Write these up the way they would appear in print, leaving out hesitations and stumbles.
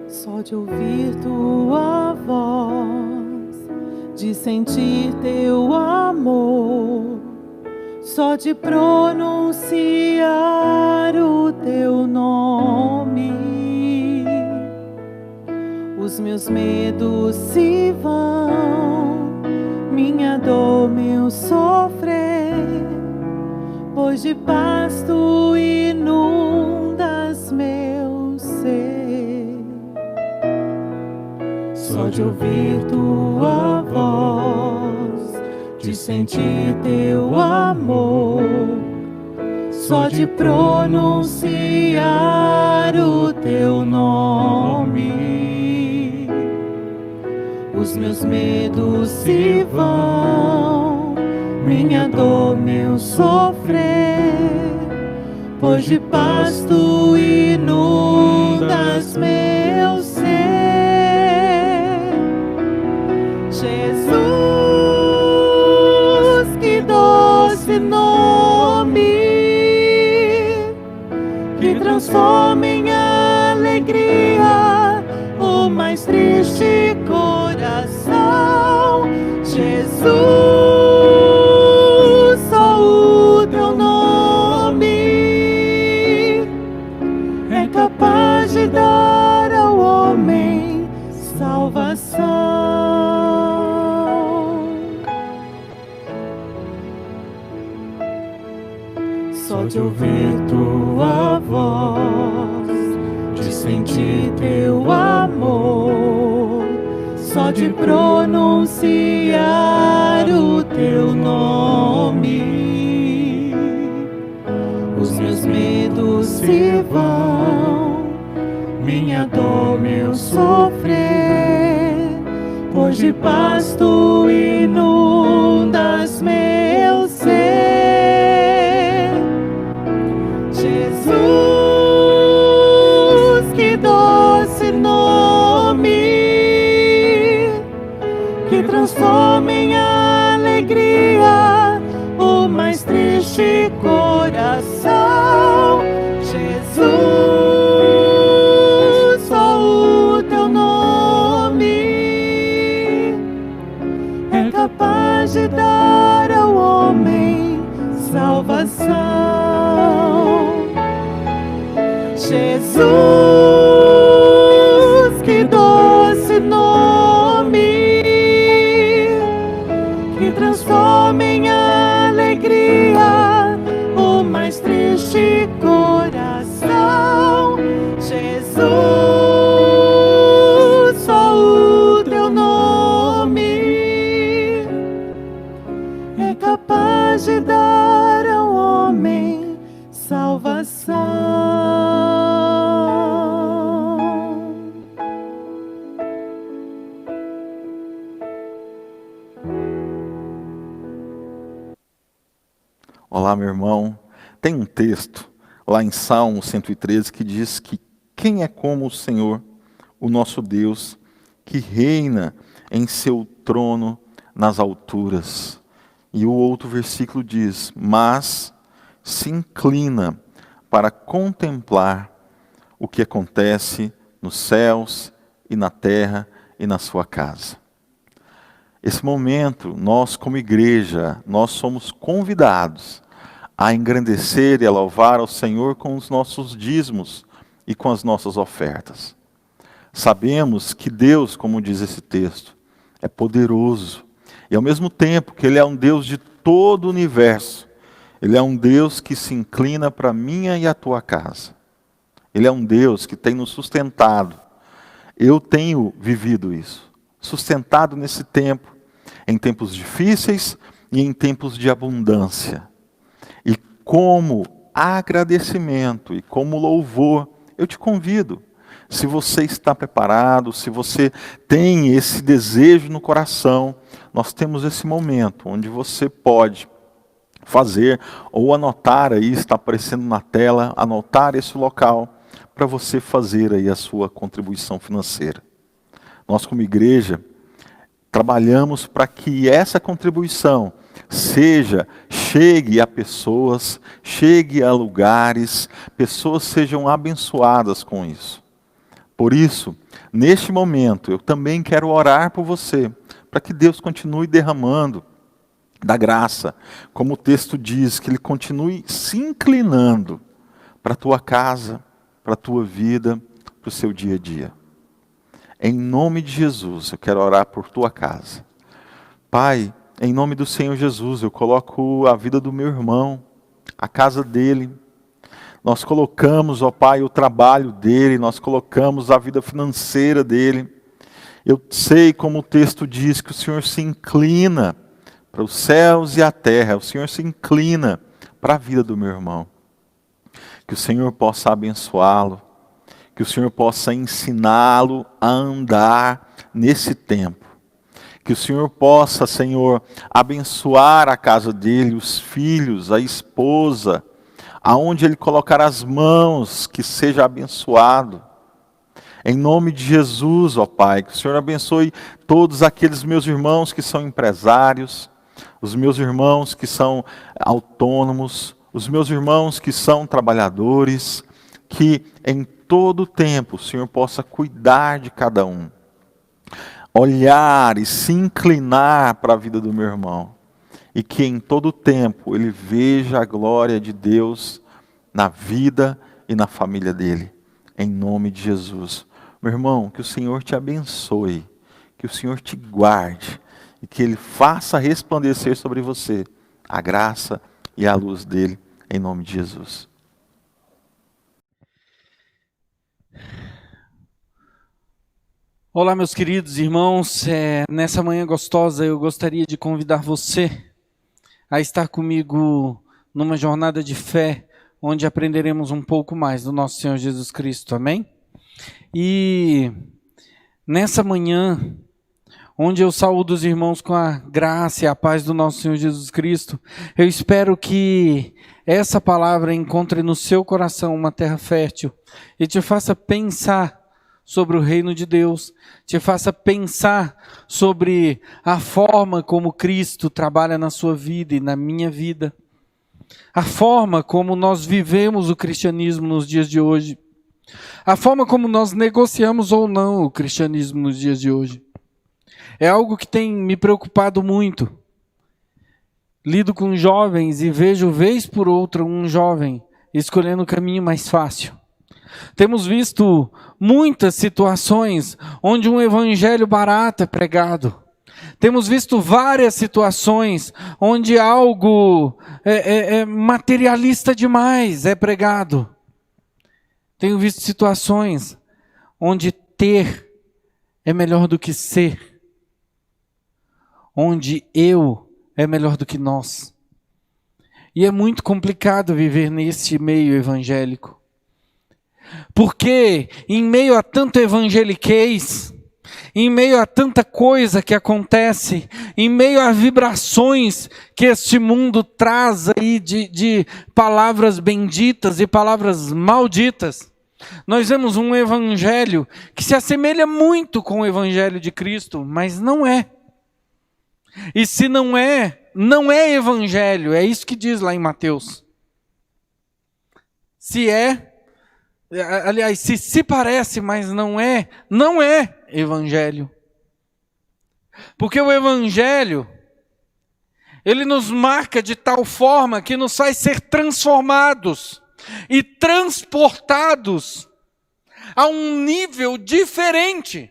Só de ouvir tua voz, de sentir teu amor, só de pronunciar o teu nome, os meus medos se vão, minha dor, meu sofrer, pois de paz tu inundas meu ser. Só de ouvir tua voz, de sentir teu amor, só de pronunciar o teu nome, os meus medos se vão, minha dor, meu sofrer, pois de paz tu inundas meu ser. Jesus, que doce nome, que transforma em alegria o mais triste coração. Jesus, só o teu nome é capaz de dar ao homem salvação. Só de ouvir tua voz, de sentir teu amor, só de pronunciar o teu nome, os meus medos se vão, minha dor, meu sofrer, pois de paz tu inundas meu ser. Jesus, que doce nome, que transforma em alegria o mais triste coração. Jesus, só o teu nome é capaz de dar ao homem salvação. Jesus, que doce nome, que transforma em alegria o mais triste coração. Jesus, só o teu nome é capaz de dar ao homem salvação. Olá, meu irmão. Tem um texto lá em Salmo 113 que diz que quem é como o Senhor, o nosso Deus, que reina em seu trono nas alturas. E o outro versículo diz, mas se inclina para contemplar o que acontece nos céus e na terra e na sua casa. Esse momento, nós como igreja, nós somos convidados a engrandecer e a louvar ao Senhor com os nossos dízimos e com as nossas ofertas. Sabemos que Deus, como diz esse texto, é poderoso. E ao mesmo tempo que Ele é um Deus de todo o universo, Ele é um Deus que se inclina para a minha e a tua casa. Ele é um Deus que tem nos sustentado. Eu tenho vivido isso. Sustentado nesse tempo, em tempos difíceis e em tempos de abundância. E como agradecimento e como louvor, eu te convido, se você está preparado, se você tem esse desejo no coração, nós temos esse momento onde você pode fazer ou anotar aí, está aparecendo na tela, anotar esse local para você fazer aí a sua contribuição financeira. Nós como igreja trabalhamos para que essa contribuição chegue a pessoas, chegue a lugares, pessoas sejam abençoadas com isso. Por isso, neste momento, eu também quero orar por você, para que Deus continue derramando da graça, como o texto diz, que Ele continue se inclinando para a tua casa, para a tua vida, para o seu dia a dia. Em nome de Jesus, eu quero orar por tua casa. Pai, em nome do Senhor Jesus, eu coloco a vida do meu irmão, a casa dele. Nós colocamos, ó Pai, o trabalho dele, nós colocamos a vida financeira dele. Eu sei, como o texto diz, que o Senhor se inclina para os céus e a terra, o Senhor se inclina para a vida do meu irmão. Que o Senhor possa abençoá-lo, que o Senhor possa ensiná-lo a andar nesse tempo. Que o Senhor possa, Senhor, abençoar a casa dele, os filhos, a esposa, aonde ele colocar as mãos, que seja abençoado. Em nome de Jesus, ó Pai, que o Senhor abençoe todos aqueles meus irmãos que são empresários, os meus irmãos que são autônomos, os meus irmãos que são trabalhadores, que em todo o tempo o Senhor possa cuidar de cada um. Olhar e se inclinar para a vida do meu irmão. E que em todo o tempo ele veja a glória de Deus na vida e na família dele. Em nome de Jesus. Meu irmão, que o Senhor te abençoe, que o Senhor te guarde e que Ele faça resplandecer sobre você a graça e a luz dele, em nome de Jesus. Olá, meus queridos irmãos, nessa manhã gostosa eu gostaria de convidar você a estar comigo numa jornada de fé, onde aprenderemos um pouco mais do nosso Senhor Jesus Cristo, amém? E nessa manhã, onde eu saúdo os irmãos com a graça e a paz do nosso Senhor Jesus Cristo, eu espero que essa palavra encontre no seu coração uma terra fértil e te faça pensar sobre o reino de Deus, te faça pensar sobre a forma como Cristo trabalha na sua vida e na minha vida, a forma como nós vivemos o cristianismo nos dias de hoje, a forma como nós negociamos ou não o cristianismo nos dias de hoje. É algo que tem me preocupado muito. Lido com jovens e vejo vez por outra um jovem escolhendo o caminho mais fácil. Temos visto muitas situações onde um evangelho barato é pregado. Temos visto várias situações onde algo materialista demais é pregado. Tenho visto situações onde ter é melhor do que ser. Onde eu é melhor do que nós. E é muito complicado viver nesse meio evangélico. Porque em meio a tanto evangeliquez, em meio a tanta coisa que acontece, em meio a vibrações que este mundo traz aí de palavras benditas e palavras malditas, nós vemos um evangelho que se assemelha muito com o evangelho de Cristo, mas não é. E se não é, não é evangelho, é isso que diz lá em Mateus. Se é, aliás, se parece, mas não é, não é evangelho. Porque o evangelho, ele nos marca de tal forma que nos faz ser transformados e transportados a um nível diferente,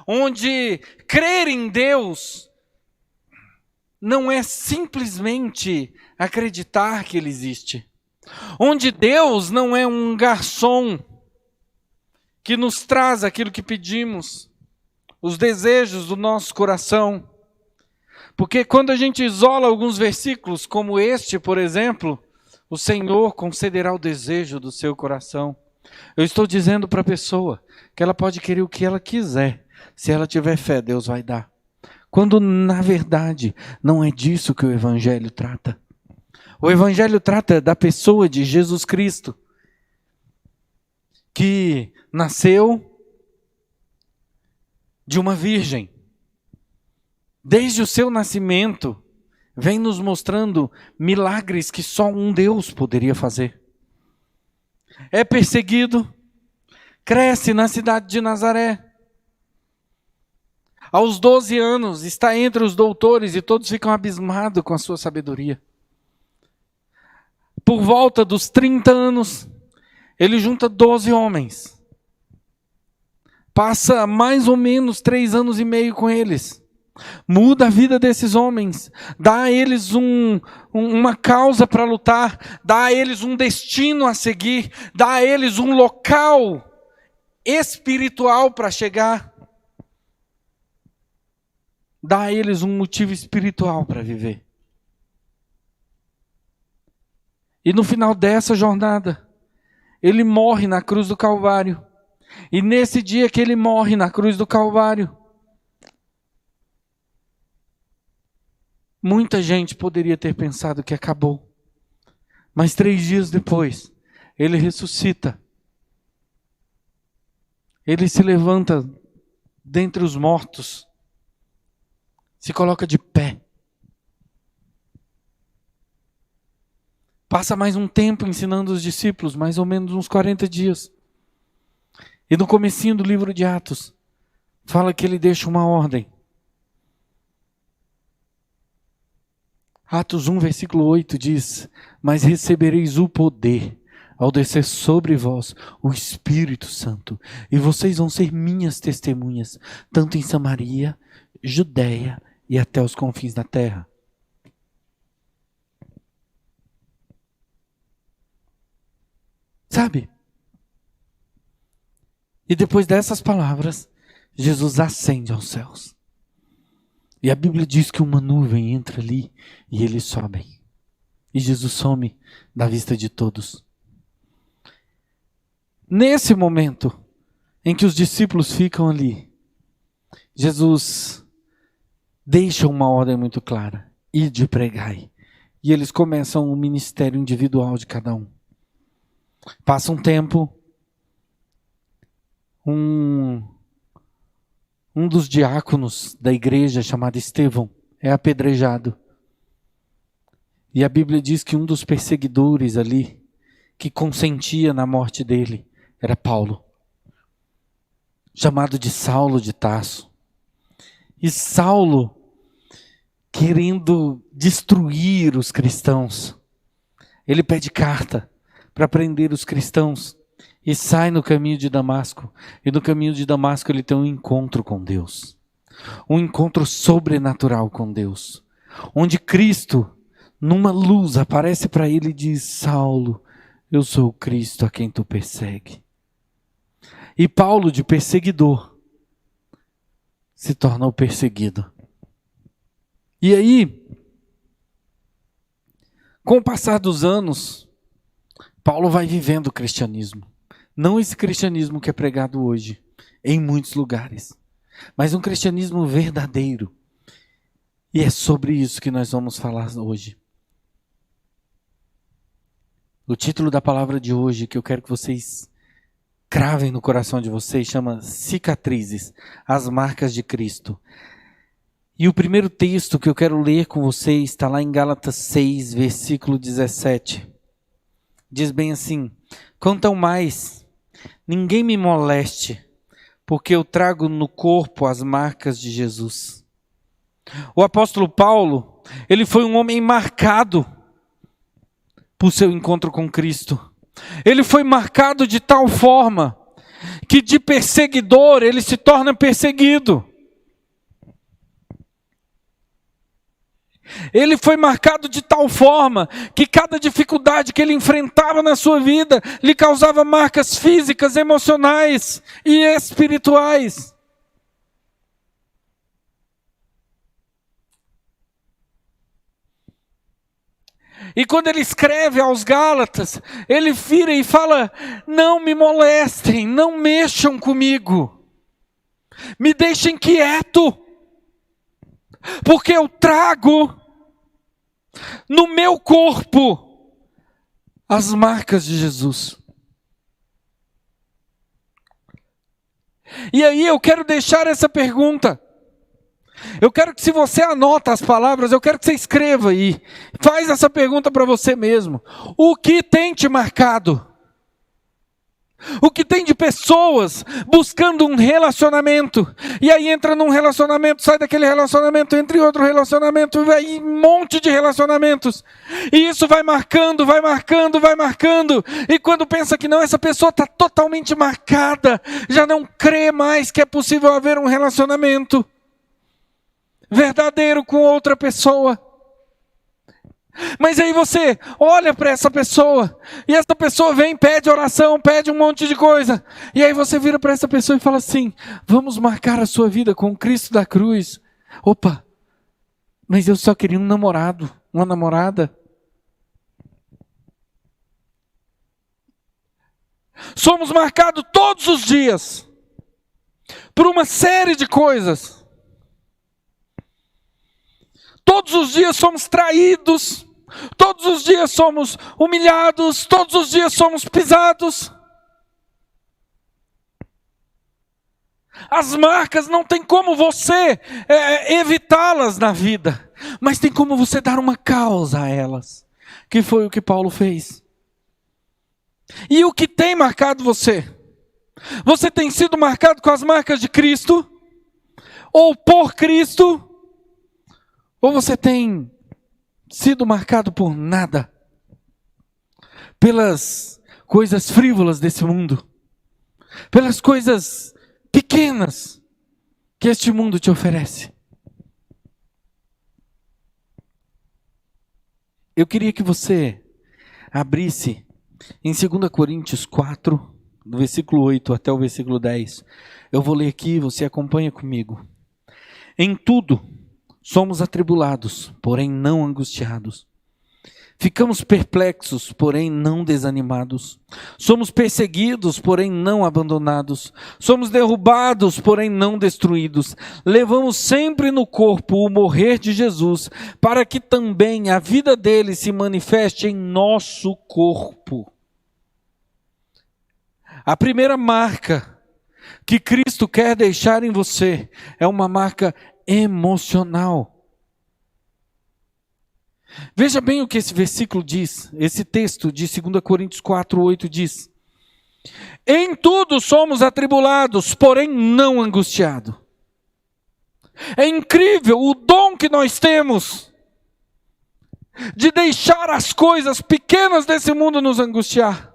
onde crer em Deus não é simplesmente acreditar que Ele existe. Onde Deus não é um garçom que nos traz aquilo que pedimos, os desejos do nosso coração. Porque quando a gente isola alguns versículos, como este, por exemplo, o Senhor concederá o desejo do seu coração. Eu estou dizendo para a pessoa que ela pode querer o que ela quiser. Se ela tiver fé, Deus vai dar. Quando, na verdade, não é disso que o Evangelho trata. O Evangelho trata da pessoa de Jesus Cristo, que nasceu de uma virgem. Desde o seu nascimento, vem nos mostrando milagres que só um Deus poderia fazer. É perseguido, cresce na cidade de Nazaré. Aos 12 anos, está entre os doutores e todos ficam abismados com a sua sabedoria. Por volta dos 30 anos, ele junta 12 homens. Passa mais ou menos 3 anos e meio com eles. Muda a vida desses homens. Dá a eles uma causa para lutar. Dá a eles um destino a seguir. Dá a eles um local espiritual para chegar. Dá a eles um motivo espiritual para viver. E no final dessa jornada, ele morre na cruz do Calvário. E nesse dia que ele morre na cruz do Calvário, muita gente poderia ter pensado que acabou. Mas 3 dias depois, ele ressuscita. Ele se levanta dentre os mortos. Se coloca de pé. Passa mais um tempo ensinando os discípulos, mais ou menos uns 40 dias. E no comecinho do livro de Atos, fala que ele deixa uma ordem. Atos 1, versículo 8 diz: mas recebereis o poder ao descer sobre vós o Espírito Santo, e vocês vão ser minhas testemunhas, tanto em Samaria, Judeia e até os confins da terra. Sabe? E depois dessas palavras, Jesus ascende aos céus. E a Bíblia diz que uma nuvem entra ali e eles sobem. E Jesus some da vista de todos. Nesse momento em que os discípulos ficam ali, Jesus deixa uma ordem muito clara: ide e pregai. E eles começam o ministério individual de cada um. Passa um tempo, um dos diáconos da igreja, chamado Estevão, é apedrejado. E a Bíblia diz que um dos perseguidores ali, que consentia na morte dele, era Paulo, chamado de Saulo de Tarso. E Saulo, querendo destruir os cristãos, ele pede carta para prender os cristãos e sai no caminho de Damasco. E no caminho de Damasco ele tem um encontro com Deus, um encontro sobrenatural com Deus, onde Cristo, numa luz, aparece para ele e diz: Saulo, eu sou o Cristo a quem tu persegue. E Paulo, de perseguidor, se torna o perseguido. E aí, com o passar dos anos, Paulo vai vivendo o cristianismo. Não esse cristianismo que é pregado hoje, em muitos lugares, mas um cristianismo verdadeiro. E é sobre isso que nós vamos falar hoje. O título da palavra de hoje, que eu quero que vocês cravem no coração de vocês, chama Cicatrizes, as marcas de Cristo. E o primeiro texto que eu quero ler com vocês está lá em Gálatas 6, versículo 17. Diz bem assim: quanto ao mais, ninguém me moleste, porque eu trago no corpo as marcas de Jesus. O apóstolo Paulo, ele foi um homem marcado por seu encontro com Cristo. Ele foi marcado de tal forma que de perseguidor ele se torna perseguido. Ele foi marcado de tal forma que cada dificuldade que ele enfrentava na sua vida lhe causava marcas físicas, emocionais e espirituais. E quando ele escreve aos Gálatas, ele vira e fala: não me molestem, não mexam comigo, me deixem quieto, porque eu trago no meu corpo as marcas de Jesus. E aí eu quero deixar essa pergunta: Eu quero que, se você anota as palavras, eu quero que você escreva aí. Faz essa pergunta para você mesmo. O que tem te marcado? O que tem de pessoas buscando um relacionamento, e aí entra num relacionamento, sai daquele relacionamento, entra em outro relacionamento, vai um monte de relacionamentos, e isso vai marcando, vai marcando, vai marcando, e quando pensa que não, essa pessoa está totalmente marcada, já não crê mais que é possível haver um relacionamento verdadeiro com outra pessoa. Mas aí você olha para essa pessoa, e essa pessoa vem, pede oração, pede um monte de coisa, e aí você vira para essa pessoa e fala assim: vamos marcar a sua vida com o Cristo da cruz. Opa, mas eu só queria um namorado, uma namorada. Somos marcados todos os dias por uma série de coisas. Todos os dias somos traídos, todos os dias somos humilhados, todos os dias somos pisados. As marcas não tem como você evitá-las na vida, mas tem como você dar uma causa a elas, que foi o que Paulo fez. E o que tem marcado você? Você tem sido marcado com as marcas de Cristo? Ou por Cristo? Ou você tem sido marcado por nada? Pelas coisas frívolas desse mundo? Pelas coisas pequenas que este mundo te oferece? Eu queria que você abrisse em 2 Coríntios 4, do versículo 8 até o versículo 10. Eu vou ler aqui, você acompanha comigo. Em tudo somos atribulados, porém não angustiados. Ficamos perplexos, porém não desanimados. Somos perseguidos, porém não abandonados. Somos derrubados, porém não destruídos. Levamos sempre no corpo o morrer de Jesus, para que também a vida dele se manifeste em nosso corpo. A primeira marca que Cristo quer deixar em você é uma marca emocional. Veja bem o que esse versículo diz, esse texto de 2 Coríntios 4, 8 diz: em tudo somos atribulados, porém não angustiados. É incrível o dom que nós temos de deixar as coisas pequenas desse mundo nos angustiar.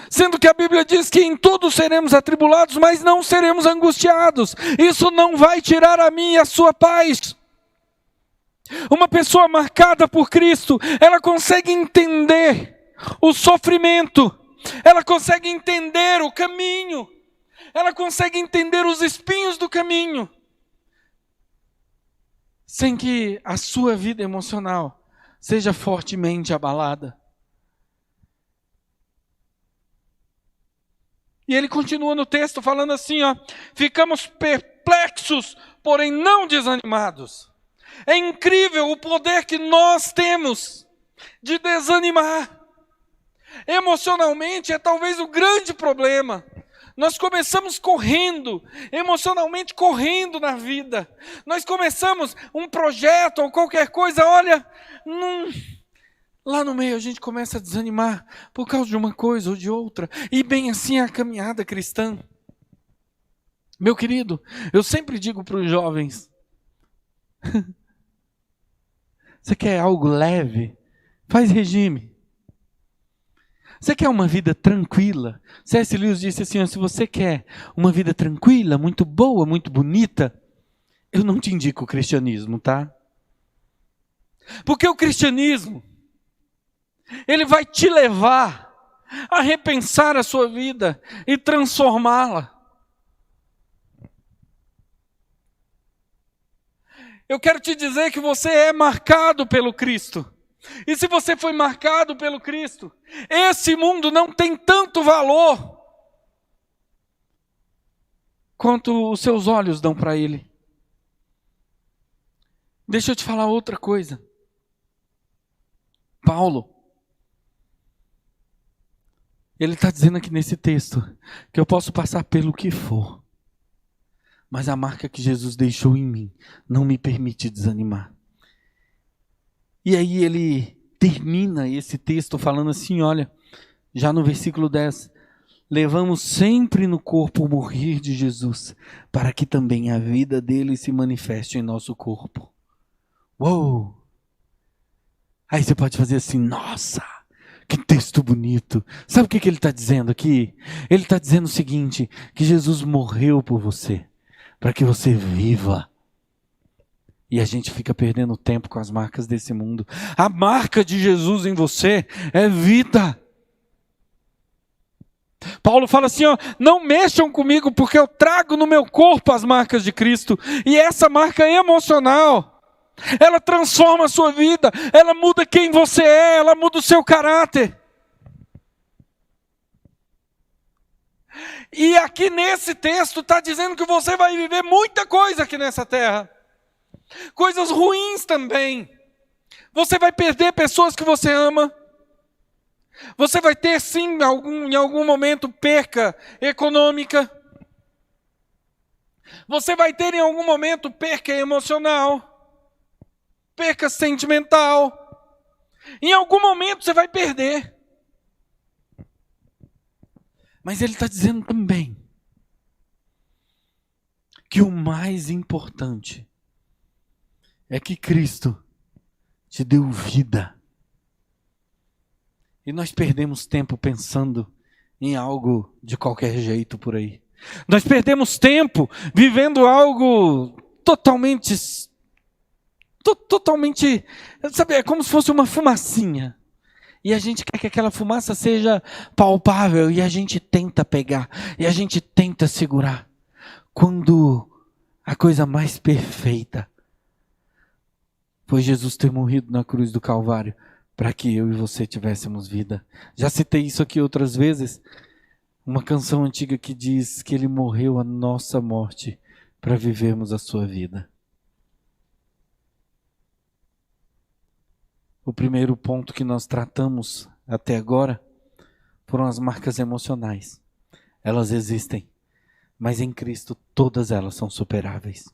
Sendo que a Bíblia diz que em tudo seremos atribulados, mas não seremos angustiados. Isso não vai tirar a minha e a sua paz. Uma pessoa marcada por Cristo, ela consegue entender o sofrimento, ela consegue entender o caminho, ela consegue entender os espinhos do caminho, sem que a sua vida emocional seja fortemente abalada. E ele continua no texto falando assim, ficamos perplexos, porém não desanimados. É incrível o poder que nós temos de desanimar. Emocionalmente é talvez o grande problema. Nós começamos correndo, emocionalmente correndo na vida. Nós começamos um projeto ou qualquer coisa, olha, lá no meio a gente começa a desanimar por causa de uma coisa ou de outra. E bem assim é a caminhada cristã. Meu querido, eu sempre digo para os jovens, você quer algo leve? Faz regime. Você quer uma vida tranquila? C.S. Lewis disse assim, se você quer uma vida tranquila, muito boa, muito bonita, eu não te indico o cristianismo, tá? Porque o cristianismo, ele vai te levar a repensar a sua vida e transformá-la. Eu quero te dizer que você é marcado pelo Cristo. E se você foi marcado pelo Cristo, esse mundo não tem tanto valor quanto os seus olhos dão para ele. Deixa eu te falar outra coisa. Paulo, ele está dizendo aqui nesse texto que eu posso passar pelo que for, mas a marca que Jesus deixou em mim não me permite desanimar. E aí ele termina esse texto falando assim, olha, já no versículo 10, levamos sempre no corpo o morrer de Jesus, para que também a vida dele se manifeste em nosso corpo. Uou! Aí você pode fazer assim, nossa, que texto bonito. Sabe o que ele está dizendo aqui? Ele está dizendo o seguinte, que Jesus morreu por você, para que você viva. E a gente fica perdendo tempo com as marcas desse mundo. A marca de Jesus em você é vida. Paulo fala assim, ó, não mexam comigo porque eu trago no meu corpo as marcas de Cristo. E essa marca é emocional. Ela transforma a sua vida, ela muda quem você é, ela muda o seu caráter. E aqui nesse texto está dizendo que você vai viver muita coisa aqui nessa terra. Coisas ruins também. Você vai perder pessoas que você ama. Você vai ter sim, em algum momento, perca econômica. Você vai ter em algum momento perca emocional. Perca sentimental. Em algum momento você vai perder. Mas ele está dizendo também que o mais importante é que Cristo te deu vida. E nós perdemos tempo pensando em algo de qualquer jeito por aí. Nós perdemos tempo vivendo algo totalmente, sabe, é como se fosse uma fumacinha. E a gente quer que aquela fumaça seja palpável e a gente tenta pegar, e a gente tenta segurar. Quando a coisa mais perfeita foi Jesus ter morrido na cruz do Calvário para que eu e você tivéssemos vida. Já citei isso aqui outras vezes. Uma canção antiga que diz que ele morreu a nossa morte para vivermos a sua vida. O primeiro ponto que nós tratamos até agora foram as marcas emocionais. Elas existem, mas em Cristo todas elas são superáveis.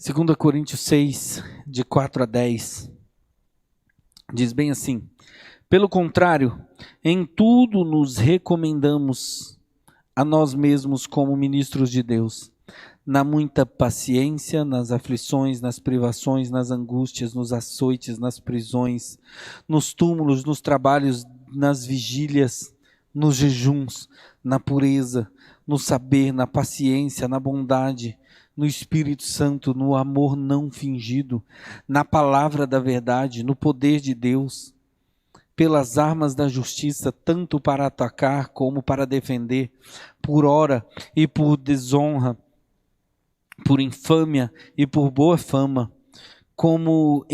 2 Coríntios 6, de 4 a 10, diz bem assim: pelo contrário, em tudo nos recomendamos a nós mesmos como ministros de Deus, na muita paciência, nas aflições, nas privações, nas angústias, nos açoites, nas prisões, nos túmulos, nos trabalhos, nas vigílias, nos jejuns, na pureza, no saber, na paciência, na bondade, no Espírito Santo, no amor não fingido, na palavra da verdade, no poder de Deus, pelas armas da justiça, tanto para atacar como para defender, por ora e por desonra, por infâmia e por boa fama, como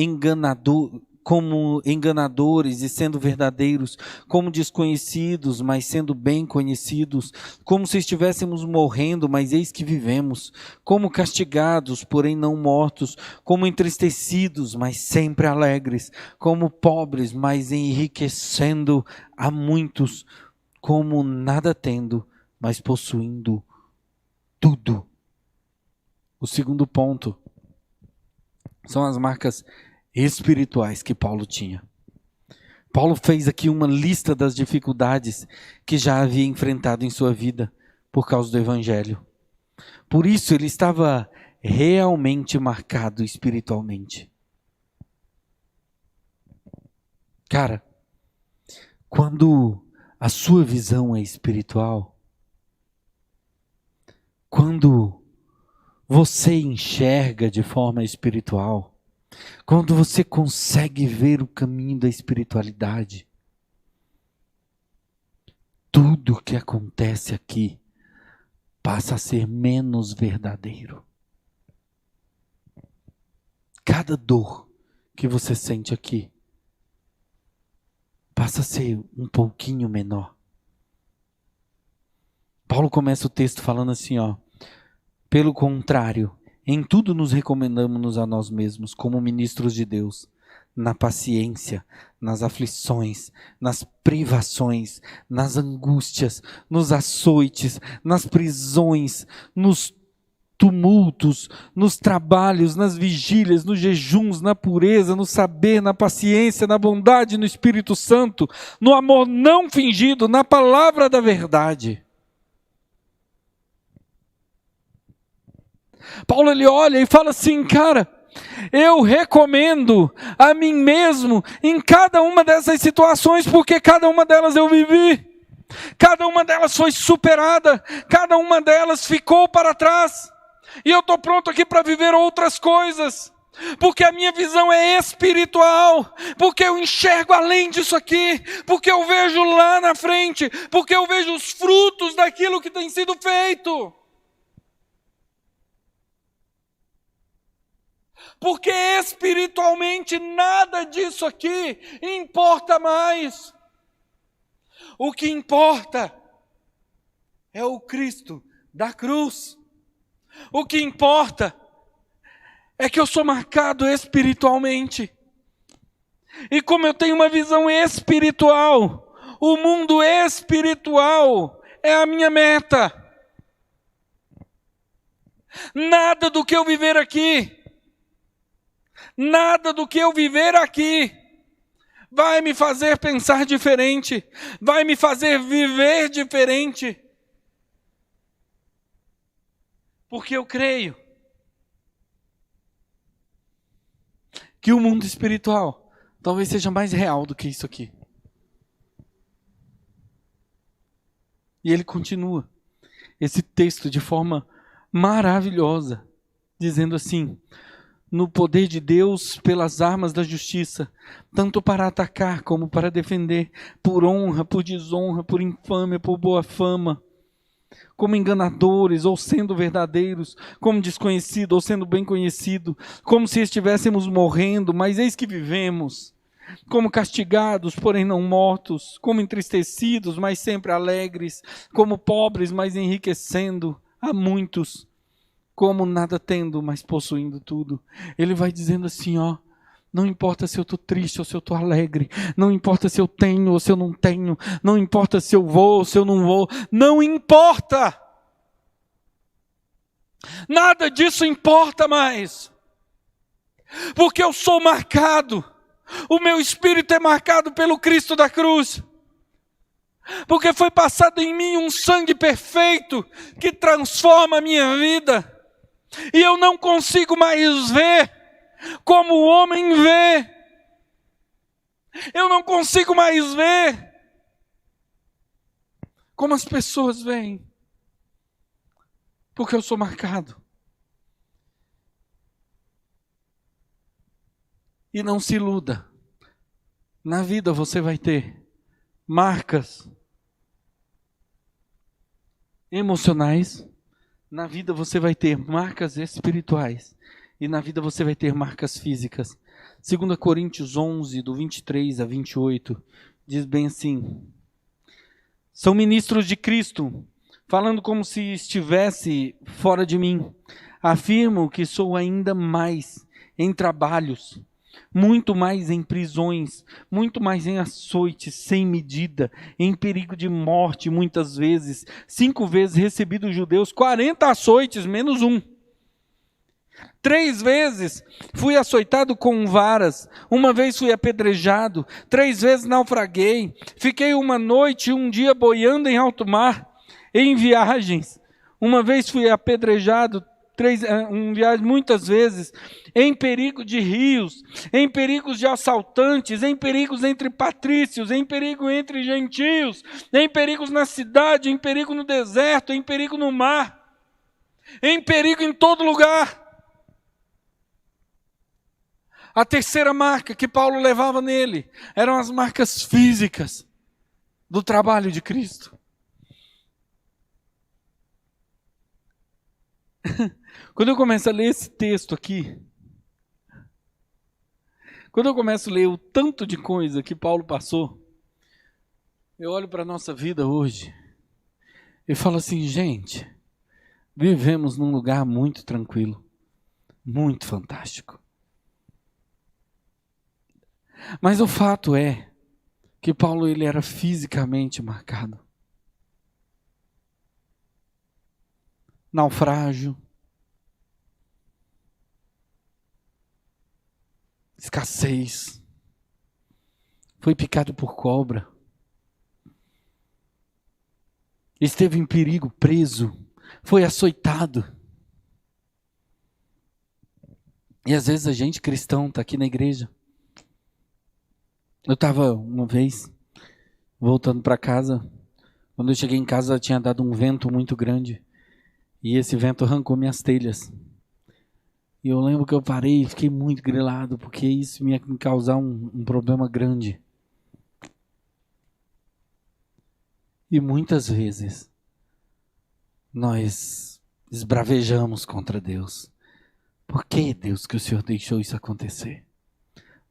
enganadores e sendo verdadeiros, como desconhecidos, mas sendo bem conhecidos, como se estivéssemos morrendo, mas eis que vivemos, como castigados, porém não mortos, como entristecidos, mas sempre alegres, como pobres, mas enriquecendo a muitos, como nada tendo, mas possuindo tudo. O segundo ponto são as marcas espirituais que Paulo tinha. Paulo fez aqui uma lista das dificuldades que já havia enfrentado em sua vida por causa do Evangelho. Por isso ele estava realmente marcado espiritualmente. Cara, quando a sua visão é espiritual, quando você enxerga de forma espiritual, quando você consegue ver o caminho da espiritualidade, tudo que acontece aqui passa a ser menos verdadeiro. Cada dor que você sente aqui passa a ser um pouquinho menor. Paulo começa o texto falando assim, ó: pelo contrário, em tudo nos recomendamos a nós mesmos como ministros de Deus, na paciência, nas aflições, nas privações, nas angústias, nos açoites, nas prisões, nos tumultos, nos trabalhos, nas vigílias, nos jejuns, na pureza, no saber, na paciência, na bondade, no Espírito Santo, no amor não fingido, na palavra da verdade. Paulo ele olha e fala assim, cara, eu recomendo a mim mesmo em cada uma dessas situações, porque cada uma delas eu vivi, cada uma delas foi superada, cada uma delas ficou para trás, e eu estou pronto aqui para viver outras coisas, porque a minha visão é espiritual, porque eu enxergo além disso aqui, porque eu vejo lá na frente, porque eu vejo os frutos daquilo que tem sido feito. Porque espiritualmente nada disso aqui importa mais. O que importa é o Cristo da cruz. O que importa é que eu sou marcado espiritualmente. E como eu tenho uma visão espiritual, o mundo espiritual é a minha meta. Nada do que eu viver aqui, nada do que eu viver aqui vai me fazer pensar diferente, vai me fazer viver diferente. Porque eu creio que o mundo espiritual talvez seja mais real do que isso aqui. E ele continua esse texto de forma maravilhosa, dizendo assim: no poder de Deus pelas armas da justiça, tanto para atacar como para defender, por honra, por desonra, por infâmia, por boa fama, como enganadores ou sendo verdadeiros, como desconhecido ou sendo bem conhecido, como se estivéssemos morrendo, mas eis que vivemos, como castigados, porém não mortos, como entristecidos, mas sempre alegres, como pobres, mas enriquecendo a muitos, como nada tendo, mas possuindo tudo. Ele vai dizendo assim, ó, não importa se eu estou triste ou se eu estou alegre, não importa se eu tenho ou se eu não tenho, não importa se eu vou ou se eu não vou, não importa. Nada disso importa mais, porque eu sou marcado, o meu espírito é marcado pelo Cristo da cruz, porque foi passado em mim um sangue perfeito que transforma a minha vida, e eu não consigo mais ver como o homem vê, eu não consigo mais ver como as pessoas veem, porque eu sou marcado. E não se iluda, na vida você vai ter marcas emocionais, na vida você vai ter marcas espirituais, e na vida você vai ter marcas físicas. 2 Coríntios 11, do 23 a 28, diz bem assim: são ministros de Cristo, falando como se estivesse fora de mim. Afirmo que sou ainda mais em trabalhos, muito mais em prisões, muito mais em açoites sem medida, em perigo de morte muitas vezes. 5 vezes recebi dos judeus 40 açoites, menos um. 3 vezes fui açoitado com varas, 1 vez fui apedrejado, 3 vezes naufraguei, fiquei 1 noite e 1 dia boiando em alto mar, em viagens, 1 vez fui apedrejado, muitas vezes, em perigo de rios, em perigos de assaltantes, em perigos entre patrícios, em perigo entre gentios, em perigos na cidade, em perigo no deserto, em perigo no mar, em perigo em todo lugar. A terceira marca que Paulo levava nele eram as marcas físicas do trabalho de Cristo. Quando eu começo a ler esse texto aqui, quando eu começo a ler o tanto de coisa que Paulo passou, eu olho para a nossa vida hoje e falo assim, gente, vivemos num lugar muito tranquilo, muito fantástico. Mas o fato é que Paulo ele era fisicamente marcado. Naufrágio, escassez, foi picado por cobra, esteve em perigo, preso, foi açoitado. E às vezes a gente cristão está aqui na igreja. Eu estava uma vez voltando para casa, quando eu cheguei em casa tinha dado um vento muito grande, e esse vento arrancou minhas telhas. E eu lembro que eu parei e fiquei muito grilado, porque isso ia me causar um problema grande. E muitas vezes nós esbravejamos contra Deus. Por que, Deus, que o Senhor deixou isso acontecer?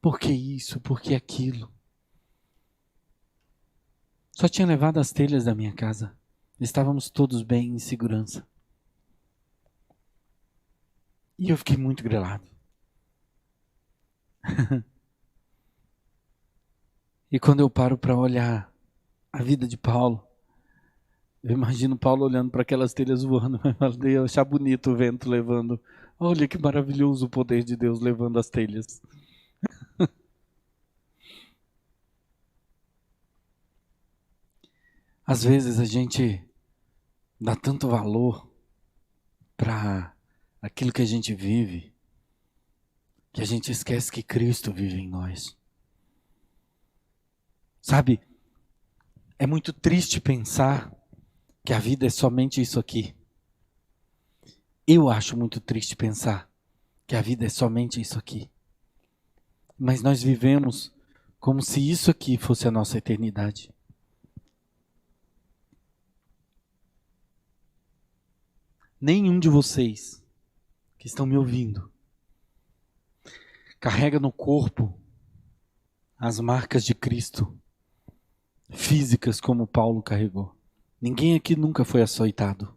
Por que isso? Por que aquilo? Só tinha levado as telhas da minha casa. Estávamos todos bem em segurança. E eu fiquei muito grilado. E quando eu paro para olhar a vida de Paulo, eu imagino Paulo olhando para aquelas telhas voando, eu achar bonito o vento levando. Olha que maravilhoso o poder de Deus levando as telhas. Às vezes a gente dá tanto valor para aquilo que a gente vive, que a gente esquece que Cristo vive em nós. Sabe, é muito triste pensar que a vida é somente isso aqui. Eu acho muito triste pensar que a vida é somente isso aqui. Mas nós vivemos como se isso aqui fosse a nossa eternidade. Nenhum de vocês que estão me ouvindo carrega no corpo as marcas de Cristo, físicas como Paulo carregou. Ninguém aqui nunca foi açoitado,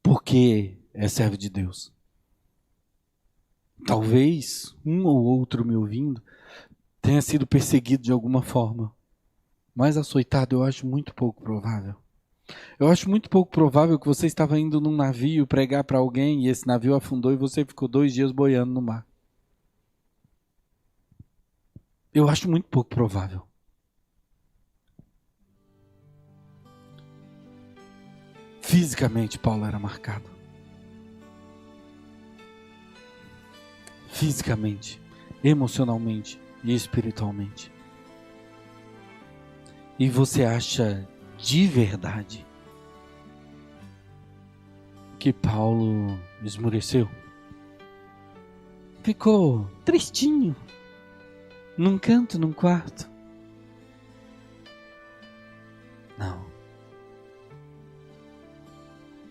porque é servo de Deus. Talvez um ou outro me ouvindo tenha sido perseguido de alguma forma, mas açoitado eu acho muito pouco provável. Eu acho muito pouco provável que você estava indo num navio pregar para alguém e esse navio afundou e você ficou 2 dias boiando no mar. Eu acho muito pouco provável. Fisicamente, Paulo era marcado. Fisicamente, emocionalmente e espiritualmente. E você acha de verdade que Paulo esmoreceu? Ficou tristinho, num canto, num quarto? Não.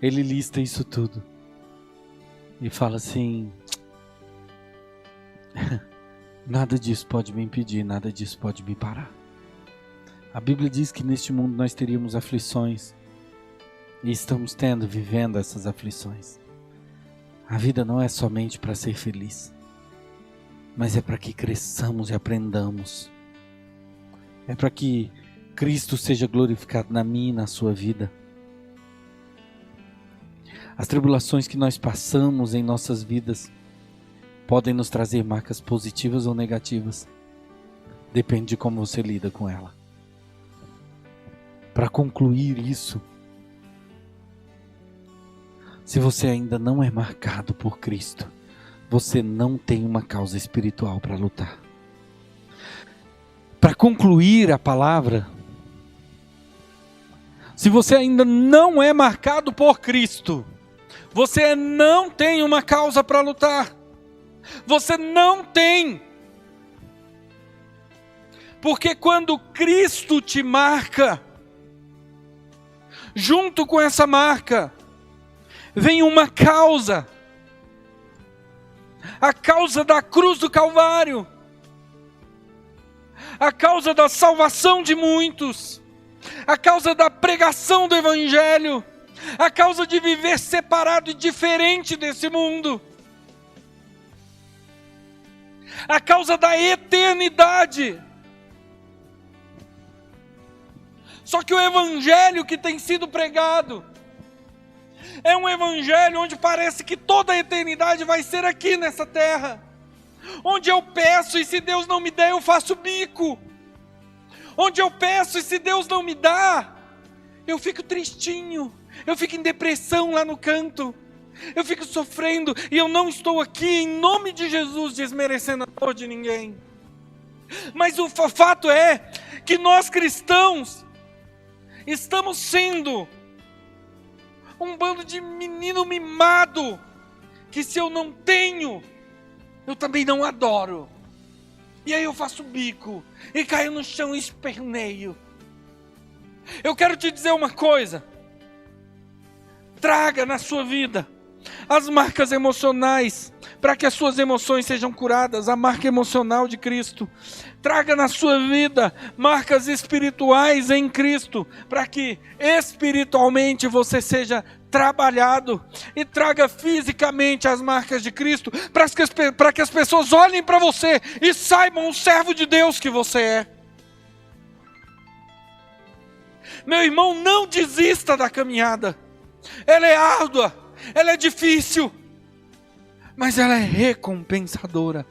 Ele lista isso tudo e fala assim: nada disso pode me impedir, nada disso pode me parar. A Bíblia diz que neste mundo nós teríamos aflições e estamos vivendo essas aflições. A vida não é somente para ser feliz, mas é para que cresçamos e aprendamos. É para que Cristo seja glorificado na minha e na sua vida. As tribulações que nós passamos em nossas vidas podem nos trazer marcas positivas ou negativas. Depende de como você lida com ela. Para concluir isso, se você ainda não é marcado por Cristo, você não tem uma causa espiritual para lutar. Para concluir a palavra, se você ainda não é marcado por Cristo, você não tem uma causa para lutar. Você não tem. Porque quando Cristo te marca, junto com essa marca, vem uma causa. A causa da cruz do Calvário. A causa da salvação de muitos. A causa da pregação do Evangelho. A causa de viver separado e diferente desse mundo. a causa da eternidade. Só que o evangelho que tem sido pregado é um evangelho onde parece que toda a eternidade vai ser aqui nessa terra. Onde eu peço e se Deus não me der, eu faço bico. Onde eu peço e se Deus não me dá, eu fico tristinho. Eu fico em depressão lá no canto. Eu fico sofrendo e eu não estou aqui em nome de Jesus desmerecendo a dor de ninguém. Mas o fato é que nós cristãos estamos sendo um bando de menino mimado, que se eu não tenho, eu também não adoro. E aí eu faço bico, e caio no chão e esperneio. Eu quero te dizer uma coisa. Traga na sua vida as marcas emocionais, para que as suas emoções sejam curadas, a marca emocional de Cristo. Traga na sua vida marcas espirituais em Cristo, para que espiritualmente você seja trabalhado. E traga fisicamente as marcas de Cristo, para que as pessoas olhem para você e saibam o servo de Deus que você é. Meu irmão, não desista da caminhada. Ela é árdua, ela é difícil, mas ela é recompensadora.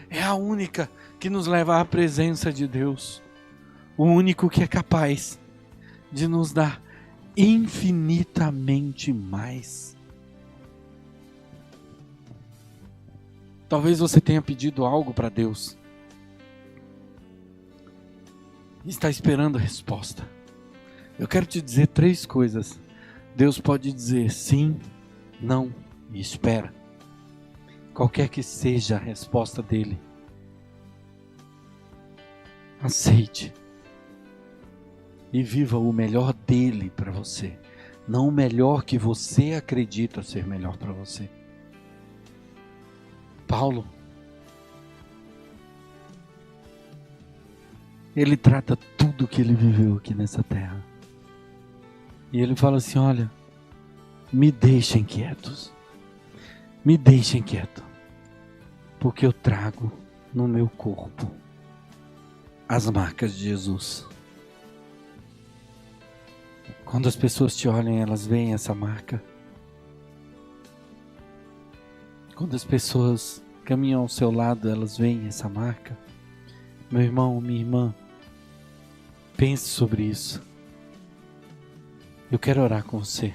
É a única que nos leva à presença de Deus. O único que é capaz de nos dar infinitamente mais. Talvez você tenha pedido algo para Deus e está esperando a resposta. Eu quero te dizer 3 coisas. Deus pode dizer sim, não e espera. Qualquer que seja a resposta dele, aceite e viva o melhor dele para você, não o melhor que você acredita ser melhor para você. Paulo, ele trata tudo que ele viveu aqui nessa terra. E ele fala assim, olha, me deixem quietos, me deixem quieto, porque eu trago no meu corpo as marcas de Jesus. Quando as pessoas te olham, elas veem essa marca. Quando as pessoas caminham ao seu lado, elas veem essa marca. Meu irmão, minha irmã, pense sobre isso. Eu quero orar com você.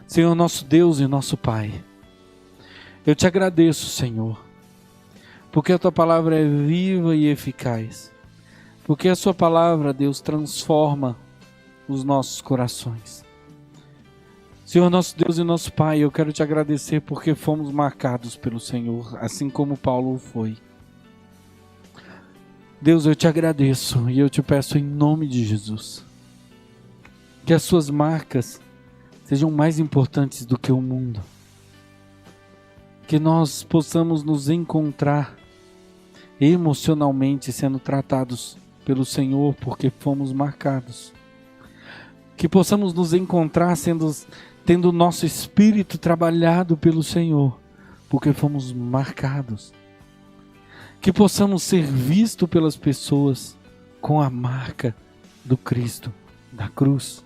Senhor, nosso Deus e nosso Pai, eu te agradeço, Senhor, porque a tua palavra é viva e eficaz, porque a sua palavra, Deus, transforma os nossos corações. Senhor, nosso Deus e nosso Pai, eu quero te agradecer porque fomos marcados pelo Senhor, assim como Paulo foi. Deus, eu te agradeço e eu te peço em nome de Jesus, que as suas marcas sejam mais importantes do que o mundo. Que nós possamos nos encontrar emocionalmente sendo tratados pelo Senhor porque fomos marcados. Que possamos nos encontrar tendo o nosso espírito trabalhado pelo Senhor porque fomos marcados. Que possamos ser vistos pelas pessoas com a marca do Cristo, da cruz.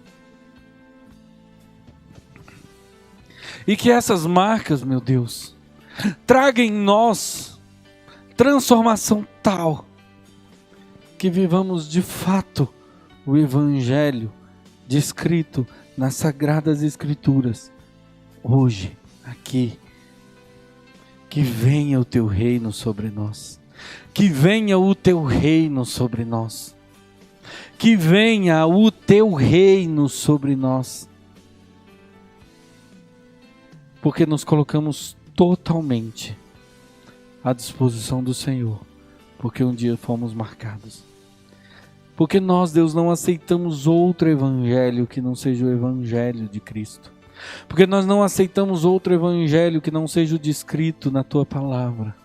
E que essas marcas, meu Deus, tragam em nós transformação tal que vivamos de fato o Evangelho descrito nas Sagradas Escrituras, hoje, aqui. Que venha o teu reino sobre nós, que venha o teu reino sobre nós, que venha o teu reino sobre nós, porque nos colocamos totalmente à disposição do Senhor, porque um dia fomos marcados. Porque nós, Deus, não aceitamos outro evangelho que não seja o evangelho de Cristo. Porque nós não aceitamos outro evangelho que não seja o descrito na tua palavra.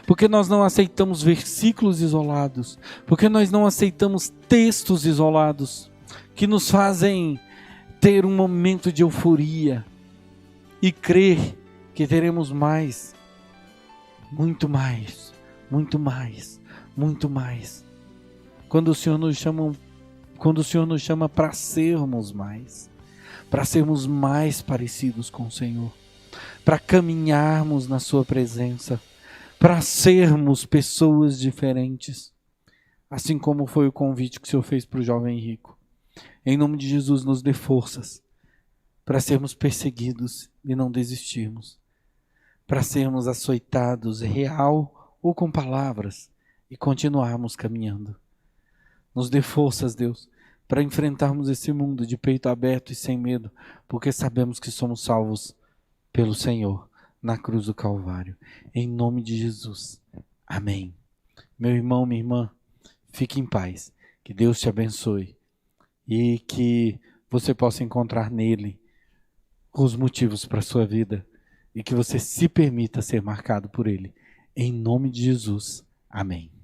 Porque nós não aceitamos versículos isolados. Porque nós não aceitamos textos isolados que nos fazem ter um momento de euforia e crer que teremos mais. muito mais, muito mais, muito mais. Quando o Senhor nos chama para sermos mais parecidos com o Senhor, para caminharmos na sua presença, para sermos pessoas diferentes, assim como foi o convite que o Senhor fez para o jovem rico. Em nome de Jesus, nos dê forças para sermos perseguidos e não desistirmos, para sermos açoitados real ou com palavras e continuarmos caminhando. Nos dê forças, Deus, para enfrentarmos esse mundo de peito aberto e sem medo, porque sabemos que somos salvos pelo Senhor na cruz do Calvário. Em nome de Jesus. Amém. Meu irmão, minha irmã, fique em paz. Que Deus te abençoe e que você possa encontrar nele os motivos para a sua vida e que você se permita ser marcado por ele. Em nome de Jesus. Amém.